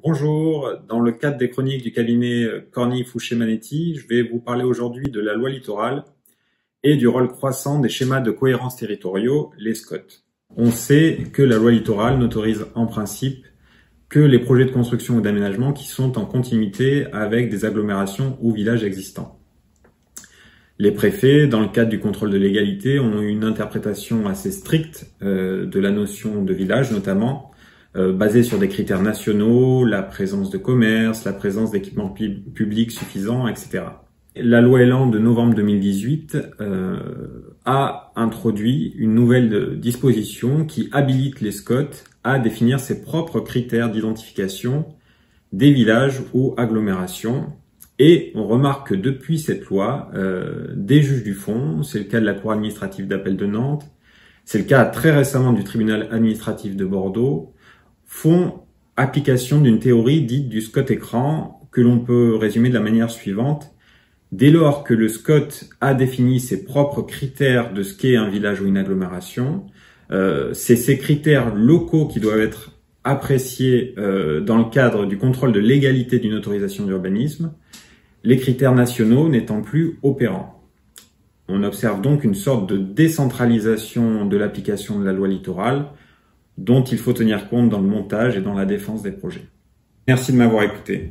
Bonjour, dans le cadre des chroniques du cabinet Corny Fouché Manetti, je vais vous parler aujourd'hui de la loi littorale et du rôle croissant des schémas de cohérence territoriaux, les SCOT. On sait que la loi littorale n'autorise en principe que les projets de construction ou d'aménagement qui sont en continuité avec des agglomérations ou villages existants. Les préfets, dans le cadre du contrôle de légalité, ont eu une interprétation assez stricte de la notion de village, notamment basée sur des critères nationaux, la présence de commerce, la présence d'équipements publics suffisants, etc. La loi Elan de novembre 2018 a introduit une nouvelle disposition qui habilite les SCOT à définir ses propres critères d'identification des villages ou agglomérations. Et on remarque que depuis cette loi, des juges du fond, c'est le cas de la Cour administrative d'appel de Nantes, c'est le cas très récemment du tribunal administratif de Bordeaux, font application d'une théorie dite du SCOT écran que l'on peut résumer de la manière suivante. Dès lors que le SCOT a défini ses propres critères de ce qu'est un village ou une agglomération, c'est ces critères locaux qui doivent être appréciés dans le cadre du contrôle de légalité d'une autorisation d'urbanisme, les critères nationaux n'étant plus opérants. On observe donc une sorte de décentralisation de l'application de la loi littorale dont il faut tenir compte dans le montage et dans la défense des projets. Merci de m'avoir écouté.